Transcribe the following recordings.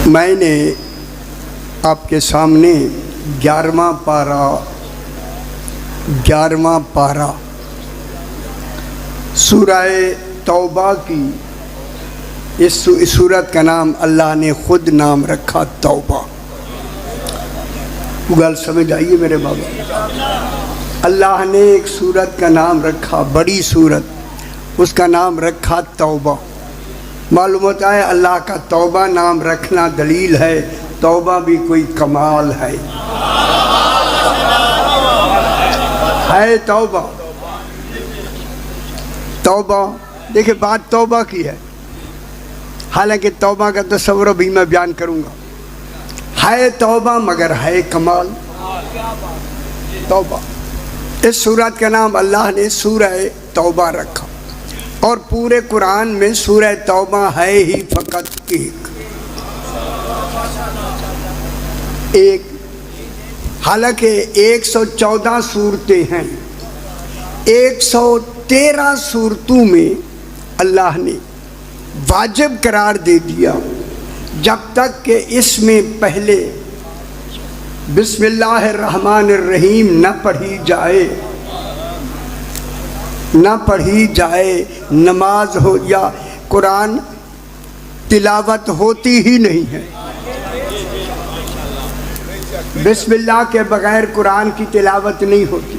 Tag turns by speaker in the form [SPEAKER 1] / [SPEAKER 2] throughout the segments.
[SPEAKER 1] میں نے آپ کے سامنے 11واں پارہ سورہ توبہ کی اس سورت کا نام اللہ نے خود نام رکھا توبہ۔ گل سمجھ آئیے میرے بابا، اللہ نے ایک سورت کا نام رکھا، بڑی سورت، اس کا نام رکھا توبہ۔ معلوم ہوتا ہے اللہ کا توبہ نام رکھنا دلیل ہے توبہ بھی کوئی کمال ہے توبہ۔ توبہ دیکھیں بات توبہ کی ہے، حالانکہ توبہ کا تصور بھی میں بیان کروں گا۔ ہے توبہ مگر ہے کمال توبہ۔ اس سورت کا نام اللہ نے سورہ توبہ رکھا، اور پورے قرآن میں سورہ توبہ ہے ہی فقط ایک، حالانکہ 114 صورتیں ہیں، 113 صورتوں میں اللہ نے واجب قرار دے دیا جب تک کہ اس میں پہلے بسم اللہ الرحمن الرحیم نہ پڑھی جائے نماز ہو یا قرآن تلاوت ہوتی ہی نہیں ہے۔ بسم اللہ کے بغیر قرآن کی تلاوت نہیں ہوتی۔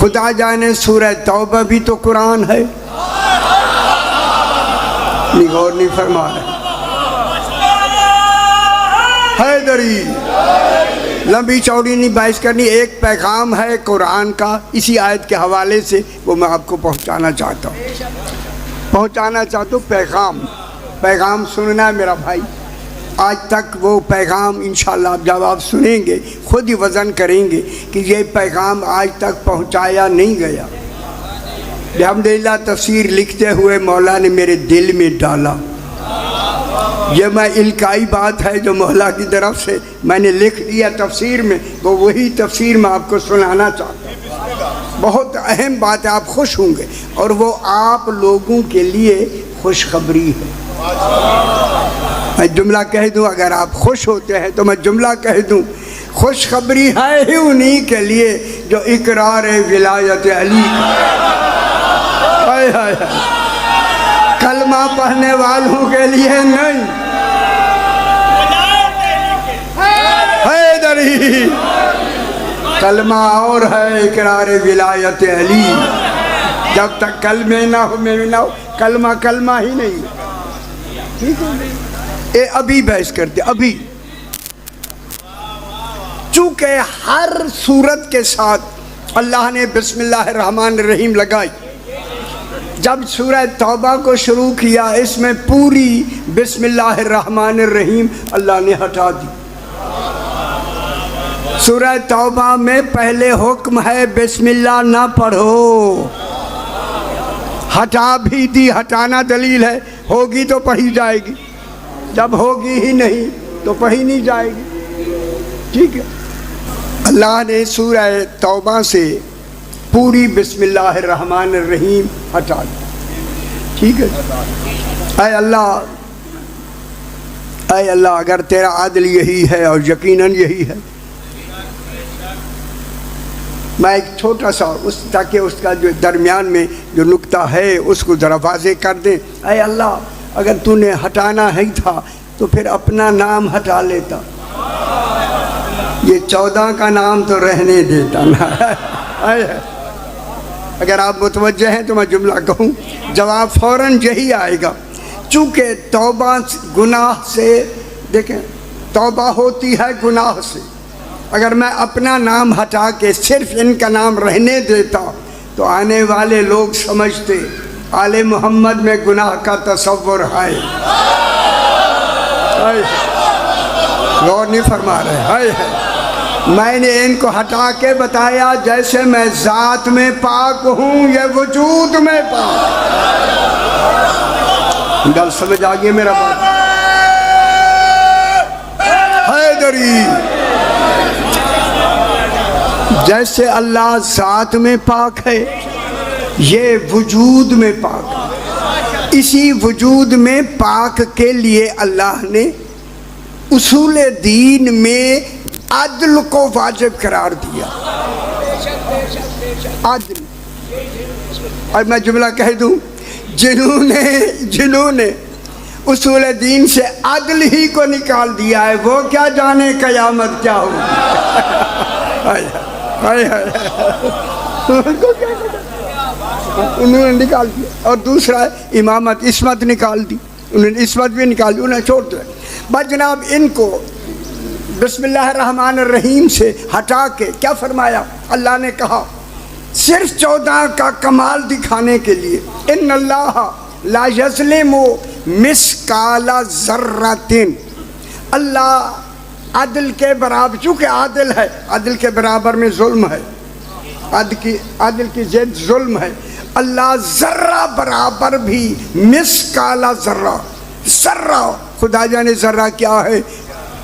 [SPEAKER 1] خدا جانے سورہ توبہ بھی تو قرآن ہے، غور نہیں فرما رہے۔ حیدری لمبی چوڑی نہیں بحث کرنی، ایک پیغام ہے قرآن کا اسی آیت کے حوالے سے، وہ میں آپ کو پہنچانا چاہتا ہوں۔ پیغام سننا ہے میرا بھائی۔ آج تک وہ پیغام انشاءاللہ جب آپ سنیں گے خود ہی وزن کریں گے کہ یہ پیغام آج تک پہنچایا نہیں گیا۔ الحمدللہ تفسیر لکھتے ہوئے مولا نے میرے دل میں ڈالا، یہ میں القائی بات ہے جو مولا کی طرف سے میں نے لکھ دیا تفسیر میں، وہ وہی تفسیر میں آپ کو سنانا چاہتا ہوں۔ بہت اہم بات ہے، آپ خوش ہوں گے، اور وہ آپ لوگوں کے لیے خوشخبری ہے۔ میں جملہ کہہ دوں، اگر آپ خوش ہوتے ہیں تو میں جملہ کہہ دوں، خوشخبری ہے ہی انہی کے لیے جو اقرار ولایت علی کلمہ پڑھنے والوں کے لیے نہیں۔ حیدری کلمہ اور ہے اقرار ولایت علی، جب تک کلمہ نہ ہو کلمہ ہی نہیں۔ ٹھیک ہے، ابھی بحث کرتے ابھی، چونکہ ہر سورت کے ساتھ اللہ نے بسم اللہ الرحمن الرحیم لگائی۔ جب سورہ توبہ کو شروع کیا اس میں پوری بسم اللہ الرحمن الرحیم اللہ نے ہٹا دی۔ سورہ توبہ میں پہلے حکم ہے بسم اللہ نہ پڑھو، ہٹا بھی دی، ہٹانا دلیل ہے، ہوگی تو پڑھی جائے گی، جب ہوگی ہی نہیں تو پڑھی نہیں جائے گی۔ ٹھیک ہے، اللہ نے سورہ توبہ سے پوری بسم اللہ الرحمن الرحیم ہٹا دی۔ ٹھیک ہے، اے اللہ اگر تیرا عدل یہی ہے اور یقیناً یہی ہے، میں ایک چھوٹا سا تاکہ اس کا جو درمیان میں جو نقطہ ہے اس کو ذرا واضح کر دیں۔ اے اللہ اگر تو نے ہٹانا ہی تھا تو پھر اپنا نام ہٹا لیتا، یہ 14 کا نام تو رہنے دیتا نا۔ اگر آپ متوجہ ہیں تو میں جملہ کہوں، جواب فوراً یہی آئے گا، چونکہ توبہ گناہ سے، دیکھیں توبہ ہوتی ہے گناہ سے، اگر میں اپنا نام ہٹا کے صرف ان کا نام رہنے دیتا تو آنے والے لوگ سمجھتے آل محمد میں گناہ کا تصور ہے۔ غور نہیں فرما رہے ہے۔ میں نے ان کو ہٹا کے بتایا جیسے میں ذات میں پاک ہوں یہ وجود میں پاک۔ گل سمجھ آگئے میرا بات؟ حیدری جیسے اللہ ذات میں پاک ہے یہ وجود میں پاک ہے، اسی وجود میں پاک کے لیے اللہ نے اصول دین میں عدل کو واجب قرار دیا. عدل. اور میں جملہ کہہ دوں، جنہوں نے اصول دین سے عدل ہی کو نکال دیا ہے وہ کیا جانے قیامت کیا ہوگی. انہوں نے نکال دیا. اور دوسرا امامت، عصمت نکال دی. انہوں نے عصمت بھی نکال دی، انہیں چھوڑ دیا. بس جناب ان کو بسم اللہ الرحمن الرحیم سے ہٹا کے کیا فرمایا؟ اللہ نے کہا صرف 14 کا کمال دکھانے کے لیے، ان اللہ لا یظلم مثقال ذرۃ. اللہ عدل کے برابر، چونکہ عادل ہے، عدل کے برابر میں ظلم ہے، عدل کی ضد ظلم ہے. اللہ ذرہ برابر بھی، مثقال ذرہ، ذرہ خدا جانے ذرہ کیا ہے.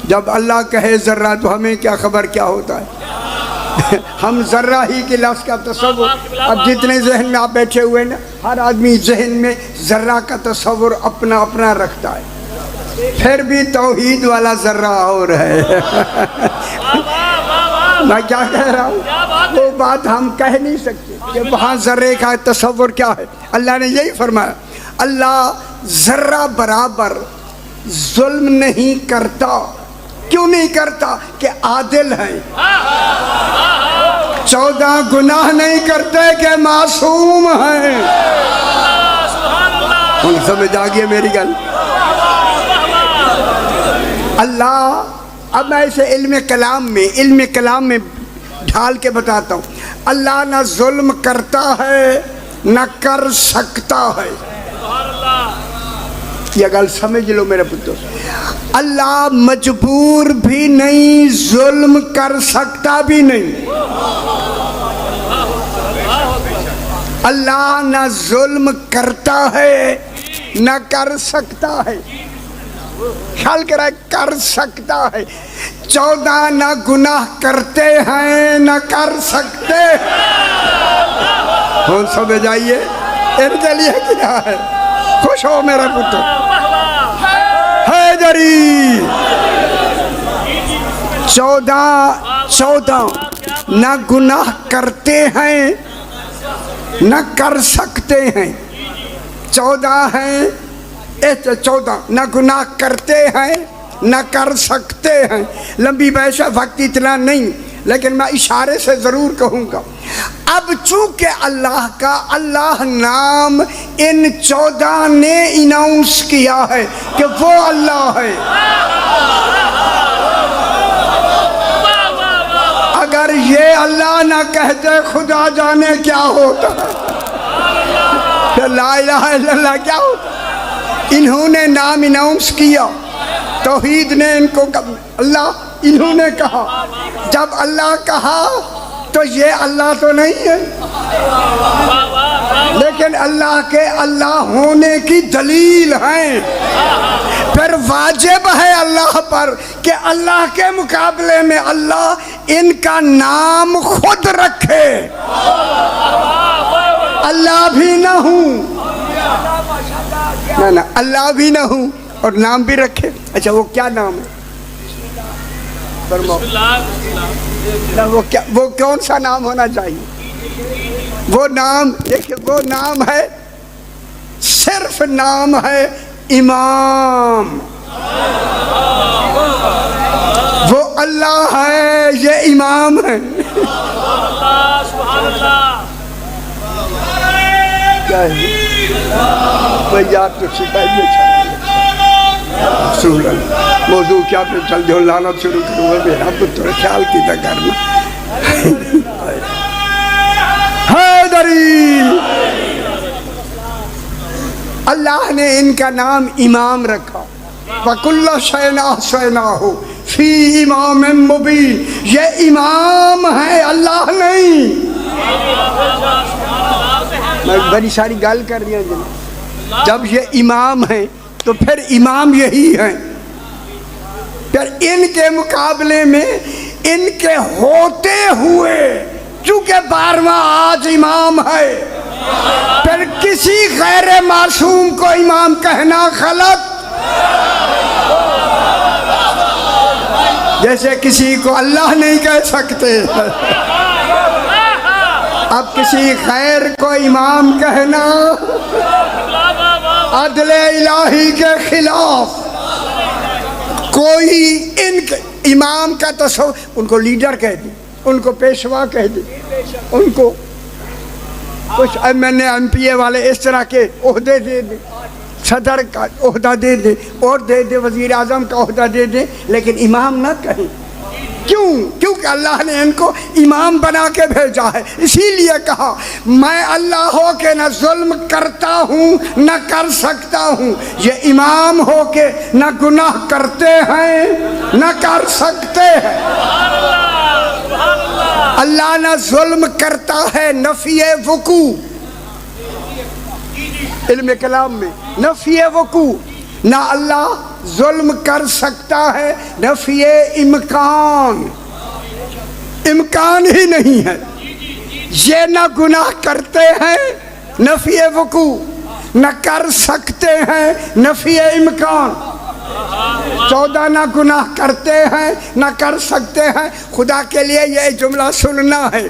[SPEAKER 1] جب اللہ کہے ذرہ تو ہمیں کیا خبر کیا ہوتا ہے. ہم ذرہ ہی کے لفظ کا تصور، اب جتنے ذہن میں آپ بیٹھے ہوئے نا، ہر آدمی ذہن میں ذرہ کا تصور اپنا اپنا رکھتا ہے. پھر بھی توحید والا ذرہ اور ہے. میں کیا کہہ رہا ہوں، وہ بات ہم کہہ نہیں سکتے کہ وہاں ذرے کا تصور کیا ہے. اللہ نے یہی فرمایا، اللہ ذرہ برابر ظلم نہیں کرتا. کیوں نہیں کرتا؟ کہ عادل ہے. 14 گناہ نہیں کرتے کہ معصوم ہیں. ان سمجھ آ گئی میری گل. اللہ، اب میں اسے علم کلام میں ڈھال کے بتاتا ہوں. اللہ نہ ظلم کرتا ہے نہ کر سکتا ہے. یہ گل سمجھ لو میرے پتر. اللہ مجبور بھی نہیں، ظلم کر سکتا بھی نہیں. اللہ نہ ظلم کرتا ہے نہ کر سکتا ہے. خیال کرا، کر سکتا ہے. 14 نہ گناہ کرتے ہیں نہ کر سکتے ہیں. ہوں سمجھ آئیے ان کے لیے کیا ہے. خوش ہو میرا پتر. حیدری 14 نہ گناہ کرتے ہیں نہ کر سکتے ہیں. 14 ہیں، 14 نہ گناہ کرتے ہیں نہ کر سکتے ہیں. لمبی بحث، وقت اتنا نہیں، لیکن میں اشارے سے ضرور کہوں گا. اب چونکہ اللہ کا اللہ نام ان 14 نے اناؤنس کیا ہے کہ وہ اللہ ہے. اگر یہ اللہ نہ کہتے خدا جانے کیا ہوتا، لا الہ الا اللہ کیا ہوتا. انہوں نے نام اناؤنس کیا، توحید نے ان کو اللہ انہوں نے کہا. جب اللہ کہا تو یہ اللہ تو نہیں ہے، لیکن اللہ کے اللہ ہونے کی دلیل ہیں. پھر واجب ہے اللہ پر کہ اللہ کے مقابلے میں اللہ ان کا نام خود رکھے. اللہ بھی نہ ہوں، نہ اللہ بھی نہ ہوں اور نام بھی رکھے. اچھا وہ کیا نام ہے؟ وہ کون سا نام ہونا چاہیے؟ وہ نام دیکھیں، وہ نام ہے، صرف نام ہے امام. وہ اللہ ہے، یہ امام ہے. کیا ہے یار تو سپاہی رسول اللہ موضوع کیا پہ چل جو لعنت شروع کروں گا. میرا پتر خیال کی تھا کرنا. حیدری اللہ نے ان کا نام امام رکھا. وَكُلَّ شَيْءٍ أَحْصَيْنَاهُ فِي إِمَامٍ مُبِينٍ. یہ امام ہے، اللہ نہیں. میں بڑی ساری گل کر رہی ہوں. جب یہ امام ہیں تو پھر امام یہی ہیں. پھر ان کے مقابلے میں ان کے ہوتے ہوئے چونکہ 12واں آج امام ہے، پھر کسی غیر معصوم کو امام کہنا غلط. جیسے کسی کو اللہ نہیں کہہ سکتے، اب کسی خیر کو امام کہنا عدل الہی کے خلاف۔ کوئی ان امام کا تصور، ان کو لیڈر کہہ دے، ان کو پیشوا کہہ دے، ان کو کچھ MNA والے اس طرح کے عہدے دے دے، صدر کا عہدہ دے دے اور دے دے، وزیر اعظم کا عہدہ دے دے، لیکن امام نہ کہیں۔ کیوں؟ کیونکہ اللہ نے ان کو امام بنا کے بھیجا ہے۔ اسی لیے کہا میں اللہ ہو کے نہ ظلم کرتا ہوں نہ کر سکتا ہوں، یہ امام ہو کے نہ گناہ کرتے ہیں نہ کر سکتے ہیں۔ اللہ نہ ظلم کرتا ہے، نفی وقوع، علم کلام میں نفی وقوع، نہ اللہ ظلم کر سکتا ہے، نفی امکان، امکان ہی نہیں ہے۔ یہ نہ گناہ کرتے ہیں نفی وقوع، نہ کر سکتے ہیں نفی امکان۔ 14 نہ گناہ کرتے ہیں نہ کر سکتے ہیں۔ خدا کے لیے یہ جملہ سننا ہے،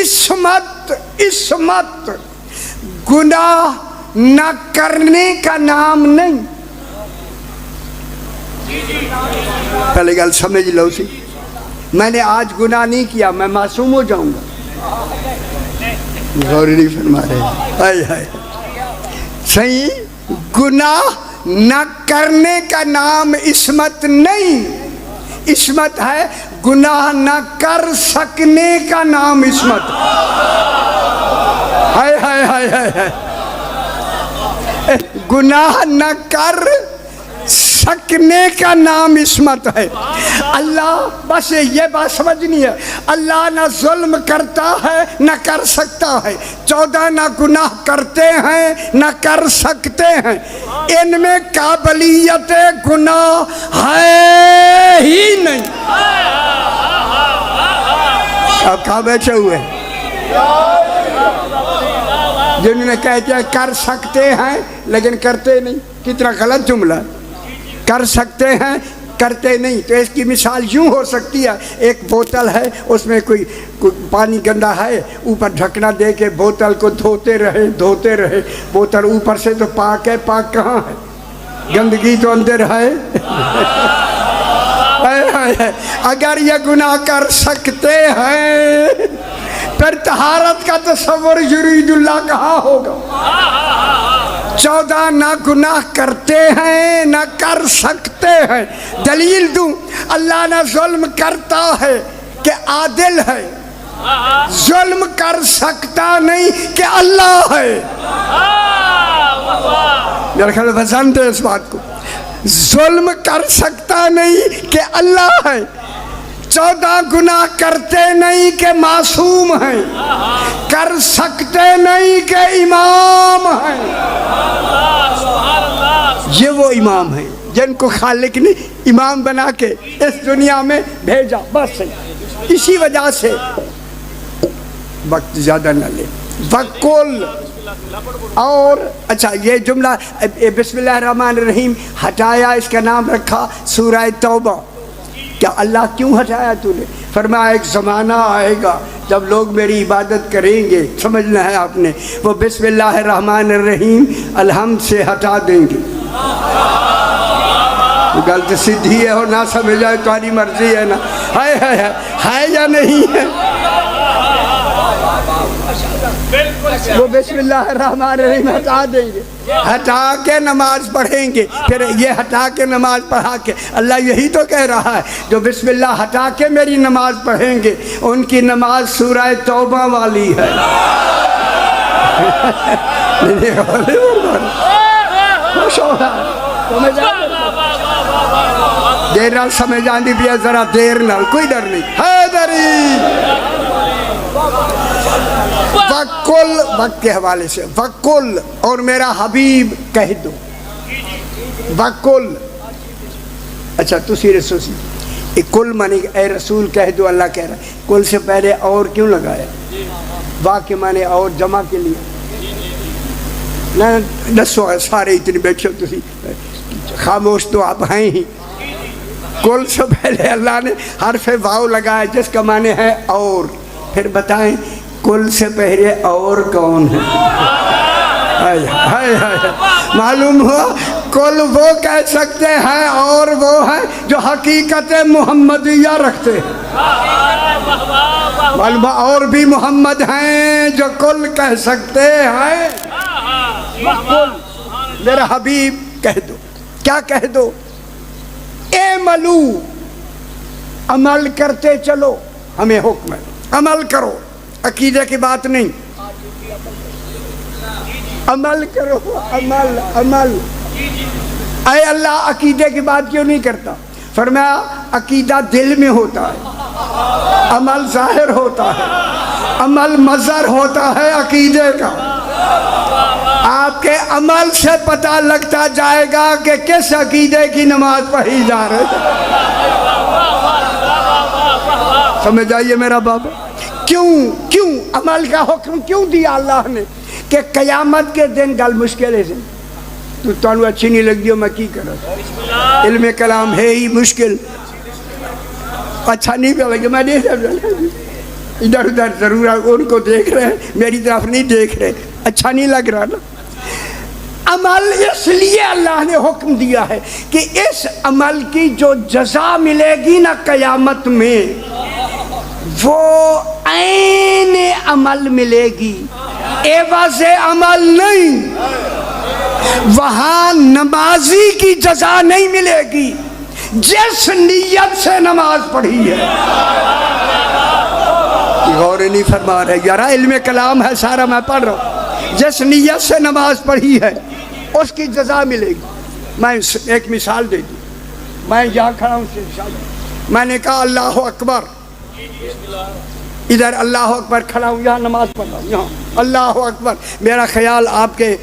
[SPEAKER 1] عصمت، عصمت گناہ نہ کرنے کا نام نہیں۔ پہلے گل سمجھ لو سی، میں نے آج گناہ نہیں کیا، میں معصوم ہو جاؤں گا؟ غور نہیں فرما رہے۔ صحیح، گناہ نہ کرنے کا نام عصمت نہیں، عصمت ہے گناہ نہ کر سکنے کا نام عصمت۔ ہائے ہائے ہائے ہائے، گناہ نہ کر سکنے کا نام عصمت ہے۔ اللہ، بس یہ بات سمجھنی ہے، اللہ نہ ظلم کرتا ہے نہ کر سکتا ہے، 14 نہ گناہ کرتے ہیں نہ کر سکتے ہیں، ان میں قابلیت گناہ ہے ہی نہیں۔ اب کہاں بیٹھے ہوئے جنہوں نے کہتے ہیں کر سکتے ہیں لیکن کرتے نہیں؟ کتنا غلط جملہ، کر سکتے ہیں کرتے نہیں۔ تو اس کی مثال یوں ہو سکتی ہے، ایک بوتل ہے، اس میں کوئی پانی گندا ہے، اوپر ڈھکنا دے کے بوتل کو دھوتے رہے دھوتے رہے، بوتل اوپر سے تو پاک ہے، پاک کہاں ہے؟ گندگی تو اندر ہے۔ اگر یہ گناہ کر سکتے ہیں پھر طہارت کا تصور یرید اللہ کہاں ہوگا؟ 14 نہ گناہ کرتے ہیں نہ کر سکتے ہیں۔ دلیل دوں، اللہ نہ ظلم کرتا ہے کہ عادل ہے، ظلم کر سکتا نہیں کہ اللہ ہے۔ میرے خیال میں جانتے ہیں اس بات کو، ظلم کر سکتا نہیں کہ اللہ ہے، 14 گناہ کرتے نہیں کہ معصوم ہیں، کر سکتے نہیں کہ امام ہیں۔ یہ وہ امام ہیں جن کو خالق نے امام بنا کے اس دنیا میں بھیجا، بس اسی وجہ سے۔ وقت زیادہ نہ لے، وَقُلْ، اور اچھا یہ جملہ بسم اللہ الرحمن الرحیم ہٹایا، اس کا نام رکھا سورہ توبہ۔ کیا اللہ کیوں ہٹایا تو نے؟ فرمایا ایک زمانہ آئے گا جب لوگ میری عبادت کریں گے، سمجھنا ہے آپ نے، وہ بسم اللہ الرحمن الرحیم الحمد سے ہٹا دیں گے۔ غلط سیدھی ہے اور نہ سمجھ آئے تمہاری مرضی ہے نا، ہے یا نہیں ہے؟ وہ بسم اللہ الرحمن الرحیم ہٹا دیں گے، ہٹا کے نماز پڑھیں گے۔ پھر یہ ہٹا کے نماز پڑھا کے، اللہ یہی تو کہہ رہا ہے جو بسم اللہ ہٹا کے میری نماز پڑھیں گے ان کی نماز سورہ توبہ والی ہے۔ دیر نال سمجھ آندی بھی ہے، ذرا دیر نال، کوئی ڈر نہیں، حیدری۔ وَقُلْ، وقت کے حوالے سے، وَقُلْ، اور میرا حبیب کہہ دو، وَقُلْ۔ اچھا تسی رسول کل معنی اے رسول کہہ دو، اللہ کہہ رہا ہے، کل سے پہلے اور کیوں لگایا؟ واقع معنی اور جمع کے لیے نہ دسو، سارے اتنے بیٹھے تسی خاموش تو آپ ہیں ہی، کل سے پہلے اللہ نے حرف واو لگایا جس کا معنی ہے اور. پھر بتائیں کل سے پہلے اور کون ہے؟ معلوم ہوا کل وہ کہہ سکتے ہیں اور وہ ہیں جو حقیقت محمدیہ رکھتے ہیں. معلوم اور بھی محمد ہیں جو کل کہہ سکتے ہیں. میرا حبیب کہہ دو. کیا کہہ دو؟ اعملو، عمل کرتے چلو. ہمیں حکم ہے عمل کرو، عقیدے کی بات نہیں. عمل کرو، عمل عمل. اے اللہ عقیدے کی بات کیوں نہیں کرتا؟ فرمایا عقیدہ دل میں ہوتا ہے، عمل ظاہر ہوتا ہے، عمل مظہر ہوتا ہے عقیدے کا. آپ کے عمل سے پتہ لگتا جائے گا کہ کس عقیدے کی نماز پڑھی جا رہی ہے. سمجھ آئیے میرا بابا. کیوں عمل کا حکم کیوں دیا اللہ نے؟ کہ قیامت کے دن گل مشکل ہے. تو تانوں اچھی نہیں لگ دیو میں کی کرا. علم کلام ہے ہی مشکل. اچھا نہیں پہ لگے. میں نہیں ادھر ادھر ضرور ان کو دیکھ رہے ہیں، میری طرف نہیں دیکھ رہے. اچھا نہیں لگ رہا نا. عمل اس لیے اللہ نے حکم دیا ہے کہ اس عمل کی جو جزا ملے گی نا قیامت میں، وہ عین عمل ملے گی، عوض عمل نہیں. وہاں نمازی کی جزا نہیں ملے گی جس نیت سے نماز پڑھی ہے. غور نہیں فرما رہے یار. علم کلام ہے سارا میں پڑھ رہا ہوں. جس نیت سے نماز پڑھی ہے اس کی جزا ملے گی. میں ایک مثال دے دوں. میں یہاں کھڑا ہوں، میں نے کہا اللہ اکبر، ادھر اللہ اکبر کھڑا ہوں، یہاں نماز پڑھ رہا ہوں، یہاں اللہ اکبر. میرا خیال آپ کے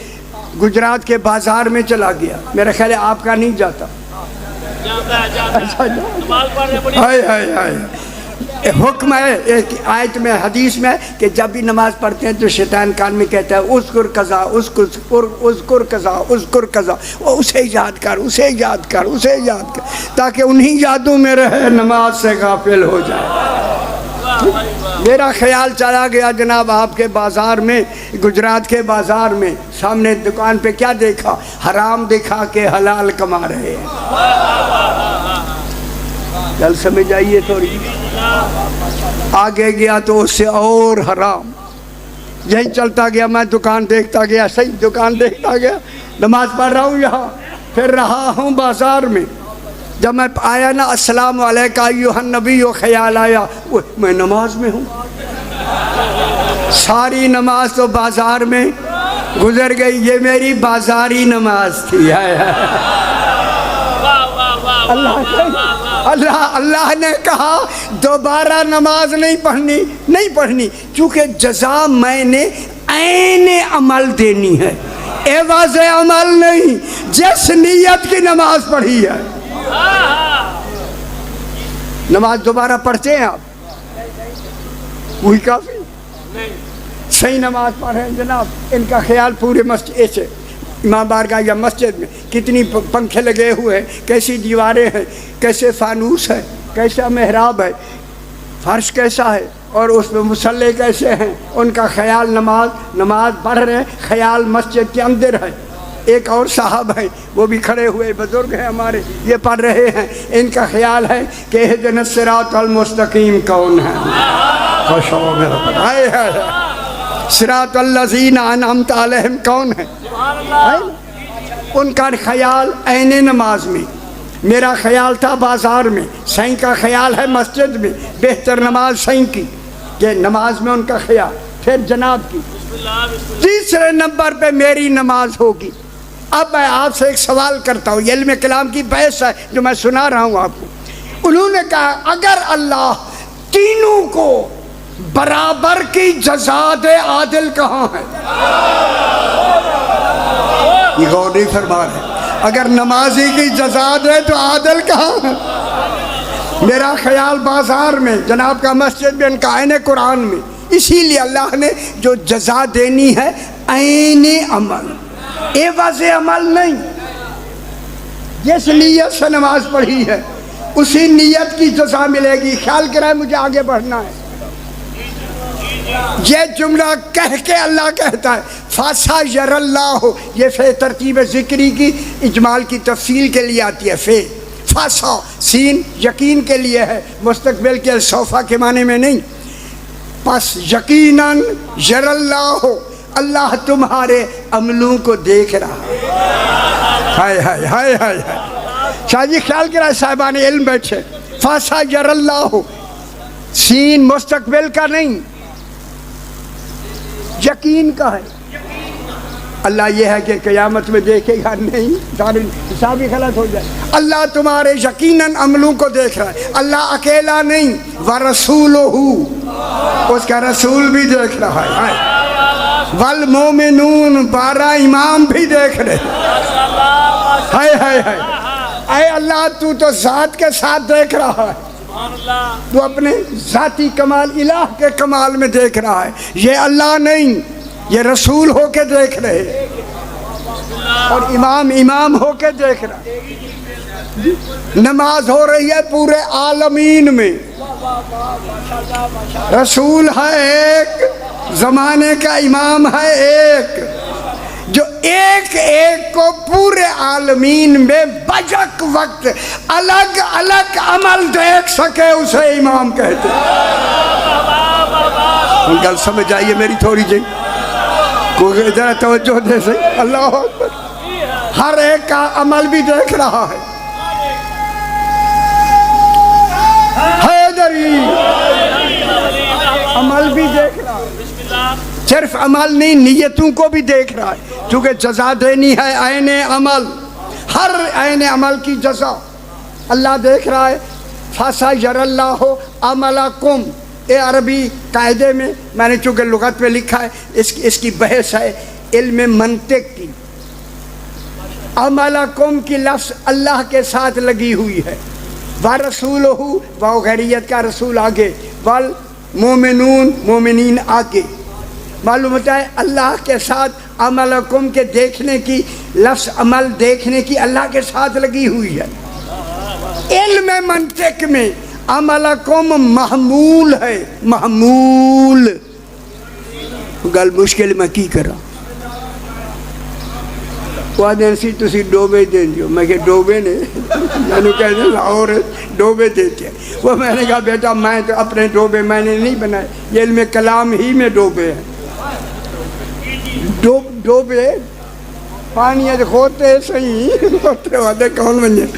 [SPEAKER 1] گجرات کے بازار میں چلا گیا. میرا خیال ہے آپ کا نہیں جاتا. حکم ہے ایک آیت میں، حدیث میں، کہ جب بھی نماز پڑھتے ہیں تو شیطان کان میں کہتا ہے اذکر قضا، اذکر قضا، اذکر قضا. اسے یاد کر، اسے یاد کر، اسے یاد کر، تاکہ انہی یادوں میں رہے، نماز سے غافل ہو جائے. میرا خیال چلا گیا جناب آپ کے بازار میں، گجرات کے بازار میں. سامنے دکان پہ کیا دیکھا؟ حرام دکھا کے حلال کما رہے ہیں. چل سمجھ آئیے تھوڑی. آگے گیا تو اس سے اور حرام. یہی چلتا گیا، میں دکان دیکھتا گیا، صحیح دکان دیکھتا گیا. نماز پڑھ رہا ہوں یہاں، پھر رہا ہوں بازار میں. جب میں آیا نا السلام علیکہ ایھا النبی، خیال آیا میں نماز میں ہوں. ساری نماز تو بازار میں گزر گئی. یہ میری بازاری نماز تھی. اللہ نے کہا دوبارہ نماز نہیں پڑھنی چونکہ جزا میں نے عین عمل دینی ہے، عوض عمل نہیں. جس نیت کی نماز پڑھی ہے. نماز دوبارہ پڑھتے ہیں آپ؟ وہی کافی. صحیح نماز پڑھیں جناب. ان کا خیال پورے مسجد ایسے امام بارگاہ یا مسجد میں کتنی پنکھے لگے ہوئے ہیں، کیسی دیواریں ہیں، کیسے فانوس ہے، کیسا محراب ہے، فرش کیسا ہے، اور اس میں مصلی کیسے ہیں. ان کا خیال نماز پڑھ رہے ہیں، خیال مسجد کے اندر ہے. ایک اور صاحب ہیں، وہ بھی کھڑے ہوئے بزرگ ہیں ہمارے، یہ پڑھ رہے ہیں. ان کا خیال ہے کہ اہدنا الصراط المستقیم کون ہے؟ خوش ہو میرا پڑھ. صراط الذین انعمت علیہم کون ہے؟ ان کا خیال عین نماز میں. میرا خیال تھا بازار میں. سائیں کا خیال ہے مسجد میں. بہتر نماز سائیں کی کہ نماز میں ان کا خیال. پھر جناب کی تیسرے نمبر پہ میری نماز ہوگی. اب میں آپ سے ایک سوال کرتا ہوں، یہ علم کلام کی بحث ہے جو میں سنا رہا ہوں آپ کو. انہوں نے کہا اگر اللہ تینوں کو برابر کی جزا دے، عادل کہاں ہے؟ یہ غور نہیں فرما رہے. اگر نمازی کی جزا دے تو عادل کہاں ہے؟ میرا خیال بازار میں، جناب کا مسجد میں، ان کا عین قرآن میں. اسی لیے اللہ نے جو جزا دینی ہے عین عمل، عوض عمل نہیں. جس نیت سے نماز پڑھی ہے اسی نیت کی جزا ملے گی. خیال کریں مجھے آگے بڑھنا ہے. یہ جملہ کہہ کے اللہ کہتا ہے فاسا یر اللہ، یہ فے ترتیب ذکری کی اجمال کی تفصیل کے لیے آتی ہے. فے فاسا سین یقین کے لیے ہے، مستقبل کے سوفا کے معنی میں نہیں. پس یقیناً یر اللہ، اللہ تمہارے عملوں کو دیکھ رہا ہے. ہائے ہائے ہائے ہائے ہائے. شاہ جی خیال کرا صاحبان علم بیٹھے. فاسا یر اللہ، سین مستقبل کا نہیں، یقین کا ہے. اللہ یہ ہے کہ قیامت میں دیکھے گا نہیں، سارے حساب ہی غلط ہو جائے. اللہ تمہارے یقیناً عملوں کو دیکھ رہا ہے. اللہ اکیلا نہیں، وَرَسُولُهُ، اس کا رسول بھی دیکھ رہا ہے. وَالْمُؤْمِنُونَ، 12 امام بھی دیکھ رہے ہیں. ہائے ہائے ہائے. اے اللہ تو ذات کے ساتھ دیکھ رہا ہے، تو اپنے ذاتی کمال الہ کے کمال میں دیکھ رہا ہے. یہ اللہ نہیں، یہ رسول ہو کے دیکھ رہے اور امام ہو کے دیکھ رہا ہے. نماز ہو رہی ہے پورے عالمین میں، رسول ہے ایک، زمانے کا امام ہے ایک، جو ایک ایک کو پورے عالمین میں بجک وقت الگ الگ عمل دیکھ سکے اسے امام کہتے ہیں. گل سمجھ آئیے میری تھوڑی جی، کوئی ادھر توجہ دے سے. اللہ اکبر. ہر ایک کا عمل بھی دیکھ رہا ہے. حیدری عمل بھی دیکھ رہا ہے. صرف عمل نہیں، نیتوں کو بھی دیکھ رہا ہے، کیونکہ جزا دینی ہے عین عمل. ہر عین عمل کی جزا اللہ دیکھ رہا ہے. فاسا یر اللہ عملکم، یہ عربی قاعدے میں نے چونکہ لغت میں لکھا ہے، اس کی بحث ہے علم منطق کی. عملکم کی لفظ اللہ کے ساتھ لگی ہوئی ہے. وَرَسُولُهُ، وہ غیریت کا رسول آگے، وَالْمُؤْمِنُونَ، مومنین آگے. معلوم ہوتا ہے اللہ کے ساتھ عملکم کے دیکھنے کی لفظ عمل دیکھنے کی اللہ کے ساتھ لگی ہوئی ہے. علم منطق میں عملکم محمول ہے، محمول. گل مشکل میں کی کرا وہ دن سی تسی ڈوبے دے دیو. میں کہ ڈوبے نے میں نے کہہ دیں لاہور ڈوبے دیتے ہیں. وہ میں نے کہا بیٹا میں تو اپنے ڈوبے میں نے نہیں بنائے، یہ علم کلام ہی میں ڈوبے ہیں. ڈوبے پانی کھوتے صحیح کھوتے ہوتے کون بن جائے.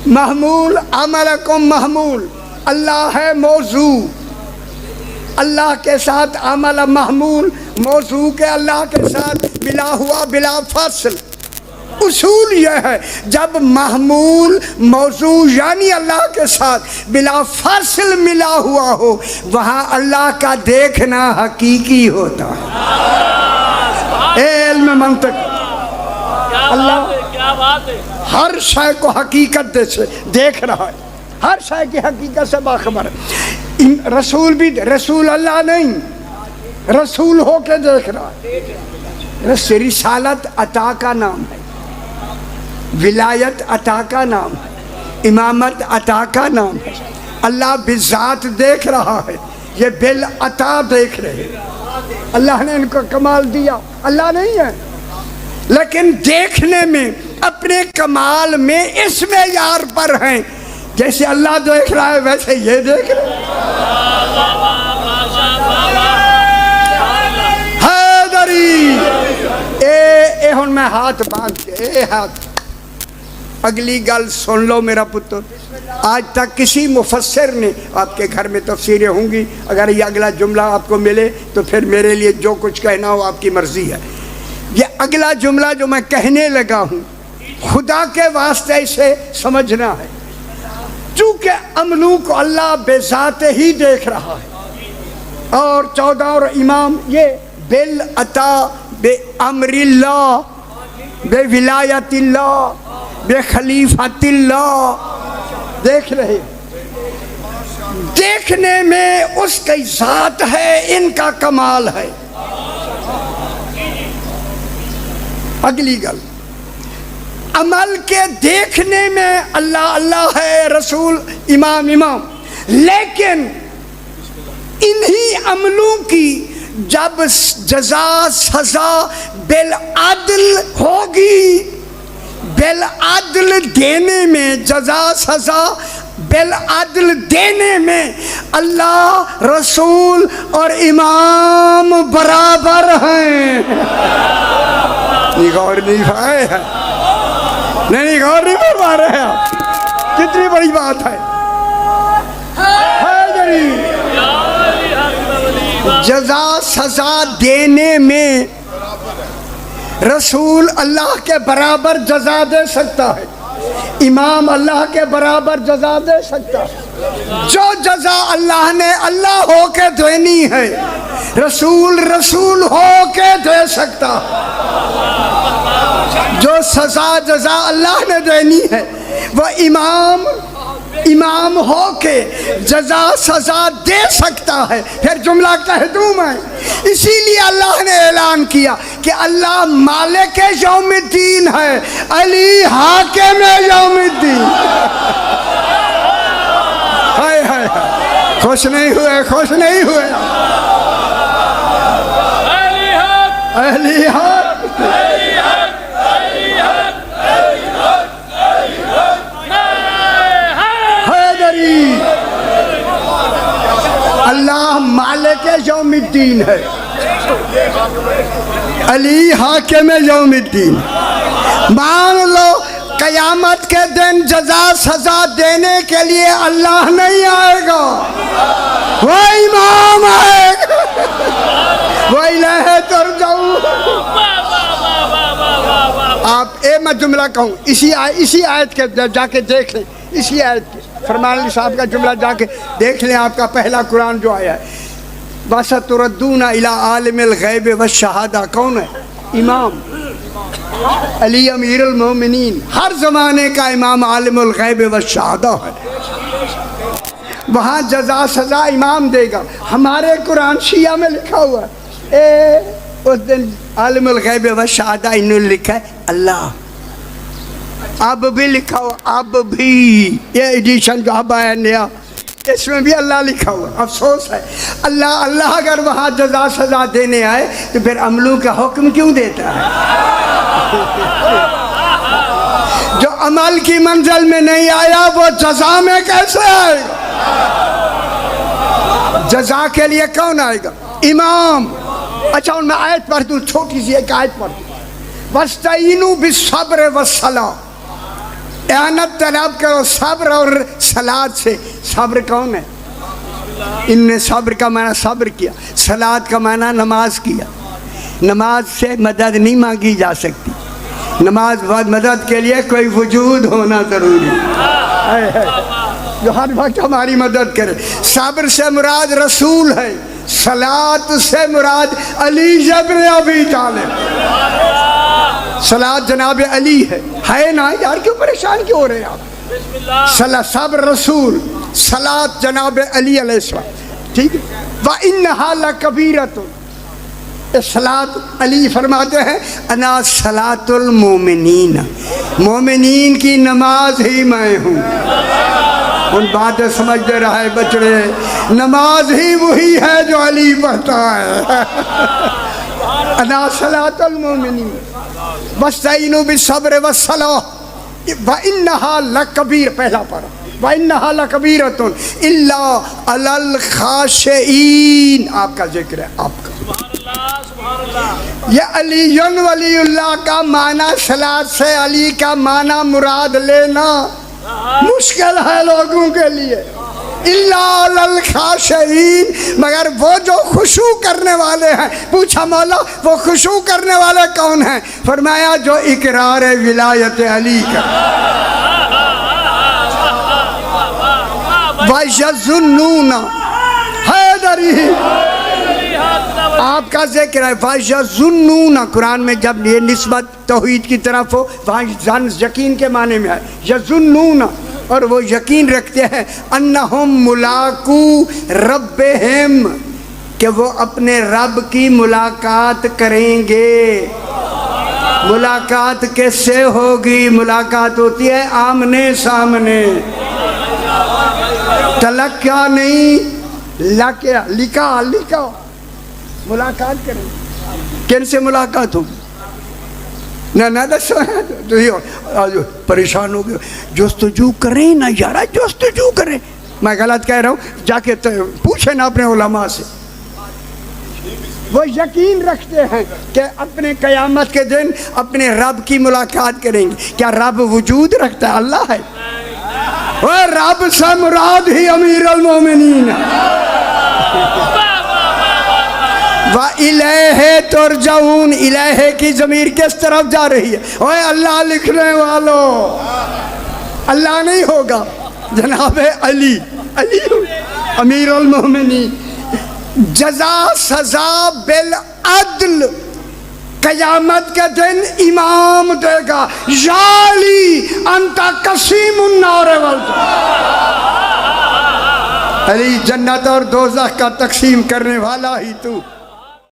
[SPEAKER 1] محمول عملکم محمول، اللہ ہے موضوع، اللہ کے ساتھ عمل محمول، موضوع کے اللہ کے ساتھ ملا ہوا بلا فاصل. اصول یہ ہے جب محمول موضوع یعنی اللہ کے ساتھ بلا فاصل ملا ہوا ہو، وہاں اللہ کا دیکھنا حقیقی ہوتا ہے. علم منطق اللہ ہر شے کو حقیقت سے دیکھ رہا ہے، ہر شے کی حقیقت سے باخبر ہے. رسول بھی، رسول اللہ نہیں، رسول ہو کے دیکھ رہا ہے. رسالت عطا کا نام ہے، ولایت عطا کا نام ہے، امامت عطا کا نام ہے. اللہ بذات دیکھ رہا ہے، یہ بالعطا دیکھ رہے. اللہ نے ان کو کمال دیا، اللہ نہیں ہے، لیکن دیکھنے میں اپنے کمال میں اس معیار پر ہیں. جیسے اللہ دیکھ رہا ہے ویسے یہ دیکھ رہے حیدری. اے ہن میں ہاتھ باندھ کے اے ہاتھ. اگلی گل سن لو میرا پتر. آج تک کسی مفسر نے، آپ کے گھر میں تفسیریں ہوں گی، اگر یہ اگلا جملہ آپ کو ملے تو پھر میرے لیے جو کچھ کہنا ہو آپ کی مرضی ہے. یہ اگلا جملہ جو میں کہنے لگا ہوں خدا کے واسطے اسے سمجھنا ہے. چونکہ عملوں کو اللہ بے ذات ہی دیکھ رہا ہے، اور 14 اور امام یہ بالعطا، بے امر اللہ، بے ولایت اللہ، بے خلیفت اللہ دیکھ رہے. دیکھنے میں اس کی ذات ہے، ان کا کمال ہے. اگلی گل عمل کے دیکھنے میں اللہ اللہ ہے، رسول امام امام، لیکن انہی عملوں کی جب جزا سزا بالعدل ہوگی، بالعدل دینے میں، جزا سزا بالعدل دینے میں اللہ، رسول اور امام برابر ہیں۔ یہ غور نہیں فرمائے ہیں، نہیں غور نہیں فرما رہے ہیں آپ، کتنی بڑی بات ہے۔ جزا سزا دینے میں رسول اللہ کے برابر جزا دے سکتا ہے، امام اللہ کے برابر جزا دے سکتا ہے۔ جو جزا اللہ نے اللہ ہو کے دینی ہے، رسول رسول ہو کے دے سکتا ہے۔ جو سزا جزا اللہ نے دینی ہے وہ امام امام ہو کے جزا سزا دے سکتا ہے۔ پھر جملہ کہہ دوں میں، اسی لیے اللہ نے اعلان کیا کہ اللہ مالک یوم الدین ہے، علی حاکم یوم الدین۔ ہائے ہائے، خوش نہیں ہوئے، خوش نہیں ہوئے، علی حق اللہ مالک یوم الدین ہے، علی حاکم یوم الدین۔ مان لو قیامت کے دن جزا سزا دینے کے لیے اللہ نہیں آئے گا، وہ امام آئے گا، وہ الہ ترجعون۔ آپ میں جملہ کہوں، اسی آیت کے جا کے دیکھ لیں، اسی آیت کے فرمان علی صاحب کا جملہ جا کے دیکھ لیں، آپ کا پہلا قرآن جو آیا ہے، وَسَتُرَدُّونَ إِلَىٰ عَالِمِ الْغَيْبِ وَالشَّهَادَةِ، کون ہے؟ امام علی امیر المومنین، ہر زمانے کا امام عالم الغیب والشہادہ ہے۔ وہاں جزا سزا امام دے گا۔ ہمارے قرآن شیعہ میں لکھا ہوا ہے، اس دن عالم الغیب والشہادہ انہوں نے لکھا ہے اللہ، اب بھی لکھا ہوا، اب بھی یہ ایڈیشن جو اب آیا نیا، اس میں بھی اللہ لکھا ہوا۔ افسوس ہے، اللہ اگر وہاں جزا سزا دینے آئے تو پھر عملوں کا حکم کیوں دیتا ہے؟ جو عمل کی منزل میں نہیں آیا وہ جزا میں کیسے آئے گا؟ جزا کے لیے کون آئے گا؟ امام۔ اچھا میں آیت پڑھ دوں، چھوٹی سی ایک آیت پڑھ دوں، وَاسْتَعِینُوا بِالصَّبْرِ وَالصَّلَاةِ، اعانت طلب کرو صبر اور صلاۃ سے۔ صبر کون ہے؟ ان نے صبر کا معنی صبر کیا، صلاۃ کا معنی نماز کیا۔ نماز سے مدد نہیں مانگی جا سکتی، نماز مدد کے لیے کوئی وجود ہونا ضروری ہے جو ہر وقت ہماری مدد کرے۔ صبر سے مراد رسول ہے، صلاۃ سے مراد علی ابن ابی طالب۔ صلاۃ جناب علی ہے نا یار، کیوں پریشان کیوں ہو رہے ہیں آپ؟ صبر رسول، صلاۃ جناب علی علیہ السلام، ٹھیک ہے۔ وَإِنَّهَا لَكَبِيرَةٌ، صلاۃ علی فرماتے ہیں انا صلاۃ المومنین، مومنین کی نماز ہی میں ہوں۔ ان باتیں سمجھتے رہے بچڑے، نماز ہی وہی ہے جو علی پڑھتا ہے۔ انا صلاۃ المومنین وَاسْتَعِینُوا بِالصَّبْرِ وَالصَّلَاةِ وَإِنَّهَا لَكَبِيرَةٌ، پہلا پارہ، وَإِنَّهَا لَكَبِيرَةٌ إِلَّا عَلَى الْخَاشِعِينَ، آپ کا ذکر ہے، آپ کا یہ علی ولی اللہ کا معنی، صلاۃ سے علی کا معنی مراد لینا مشکل ہے لوگوں کے لیے۔ اِلَّا عَلَى الْخَاشِعِينَ، مگر وہ جو خشوع کرنے والے ہیں۔ پوچھا مولا وہ خشوع کرنے والے کون ہیں؟ فرمایا جو اقرار ولایت علی کا۔ وَيَظُنُّونَ حیدری، آپ کا ذکر ہے وَيَظُنُّونَ، قرآن میں جب یہ نسبت توحید کی طرف ہو وہاں ظن یقین کے معنی میں ہے، یظنون، اور وہ یقین رکھتے ہیں انہم ملاقو ربہم، کہ وہ اپنے رب کی ملاقات کریں گے۔ ملاقات کس سے ہوگی؟ ملاقات ہوتی ہے آمنے سامنے، تلقیٰ نہیں، لکھا ملاقات کریں۔ کن سے ملاقات ہوگی؟ نہ دسو تو یہ پریشان ہو گئے، جستجو کریں نا یارا، جستجو کریں۔ میں غلط کہہ رہا ہوں، جا کے پوچھیں نا اپنے علماء سے۔ وہ یقین رکھتے ہیں کہ اپنے قیامت کے دن اپنے رب کی ملاقات کریں گے۔ کیا رب وجود رکھتا ہے؟ اللہ ہے۔ وہ رب سے مراد ہی امیر المومنین وَإِلَيْهِ تُرْجَعُونَ، الہ کی ضمیر کس طرف جا رہی ہے؟ اوے اللہ لکھنے والوں، اللہ نہیں ہوگا، جناب علی امیر المومنین۔ جزا سزا بالعدل قیامت کے دن امام دے گا۔ یا علی انت قسیم النار والجنہ، علی جنت اور دوزخ کا تقسیم کرنے والا ہی تو۔